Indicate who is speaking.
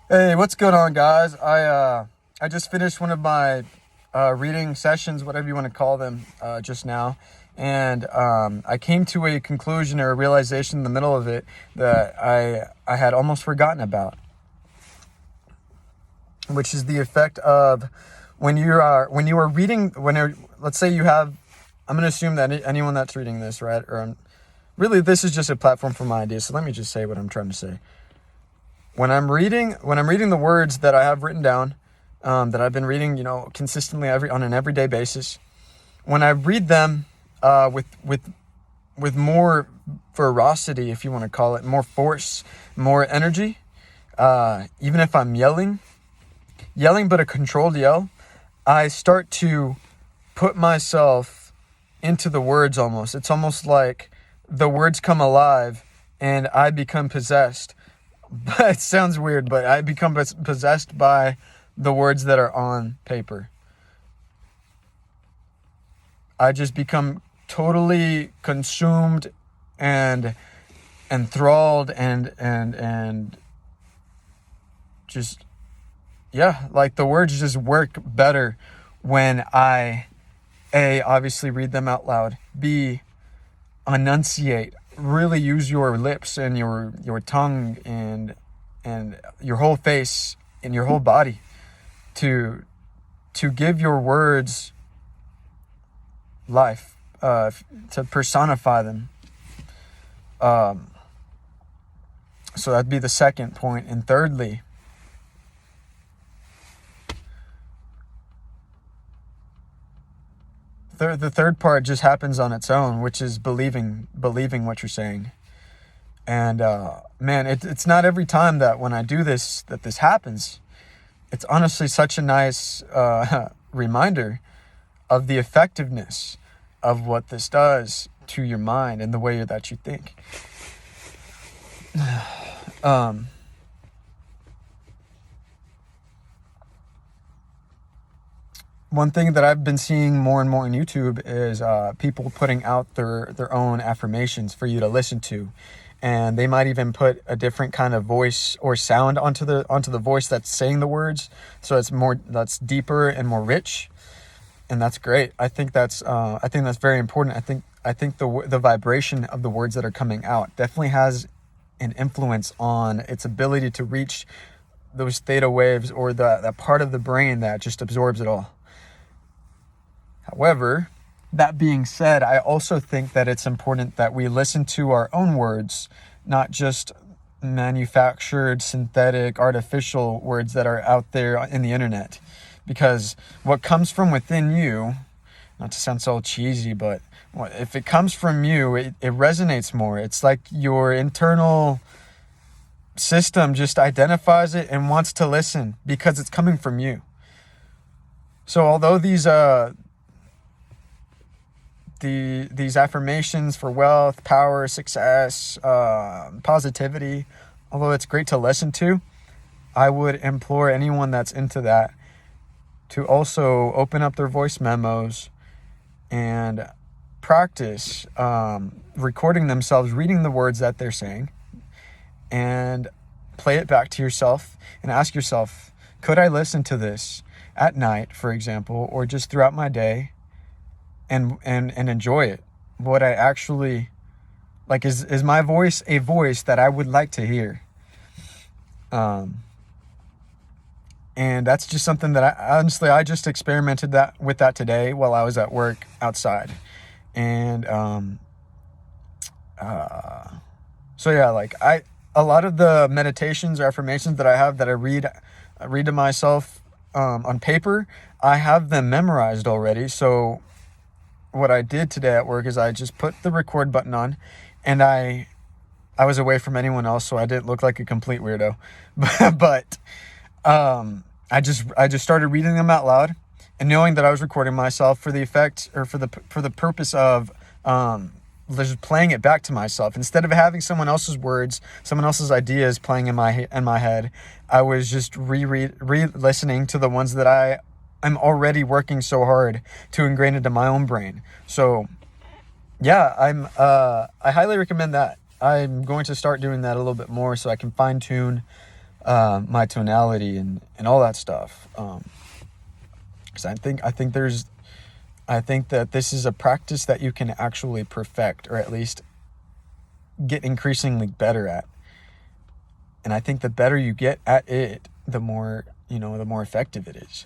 Speaker 1: Hey, what's going on, guys? I just finished one of my reading sessions, whatever you want to call them, just now, and I came to a conclusion or a realization in the middle of it that I had almost forgotten about, which is the effect of when you are reading let's say you have. I'm going to assume that anyone that's reading this, right, really this is just a platform for my ideas. So let me just say what I'm trying to say. When I'm reading the words that I have written down, that I've been reading, consistently on an everyday basis, when I read them with more ferocity, if you want to call it, more force, more energy, even if I'm yelling, but a controlled yell, I start to put myself into the words almost. It's almost like the words come alive and I become possessed. But it sounds weird, but I become possessed by the words that are on paper. I just become totally consumed and enthralled and just, yeah, like the words just work better when I obviously read them out loud, B, enunciate, really use your lips and your tongue and your whole face and your whole body to give your words life, to personify them. So that'd be the second point. And thirdly, the third part just happens on its own, which is believing what you're saying. And man, it's not every time that when I do this that this happens. It's honestly such a nice reminder of the effectiveness of what this does to your mind and the way that you think. One thing that I've been seeing more and more on YouTube is people putting out their own affirmations for you to listen to. And they might even put a different kind of voice or sound onto the voice that's saying the words. So that's deeper and more rich. And that's great. I think that's very important. I think the vibration of the words that are coming out definitely has an influence on its ability to reach those theta waves, or that part of the brain that just absorbs it all. However, that being said, I also think that it's important that we listen to our own words, not just manufactured, synthetic, artificial words that are out there in the internet. Because what comes from within you, not to sound so cheesy, but if it comes from you, it resonates more. It's like your internal system just identifies it and wants to listen because it's coming from you. So although these affirmations for wealth, power, success, positivity, although it's great to listen to, I would implore anyone that's into that to also open up their voice memos and practice recording themselves reading the words that they're saying, and play it back to yourself and ask yourself, could I listen to this at night, for example, or just throughout my day and enjoy it? What I actually like, is my voice a voice that I would like to hear? And that's just something that I just experimented with that today while I was at work outside. And so yeah, like a lot of the meditations or affirmations that I have that I read to myself on paper, I have them memorized already. So what I did today at work is I just put the record button on, and I was away from anyone else, so I didn't look like a complete weirdo. But I just started reading them out loud, and knowing that I was recording myself for the effect, or for the purpose of just playing it back to myself instead of having someone else's words, someone else's ideas playing in my head. I was just re-listening to the ones that I'm already working so hard to ingrain into my own brain. So yeah, I highly recommend that. I'm going to start doing that a little bit more so I can fine tune my tonality and all that stuff. Because I think that this is a practice that you can actually perfect, or at least get increasingly better at. And I think the better you get at it, the more, the more effective it is.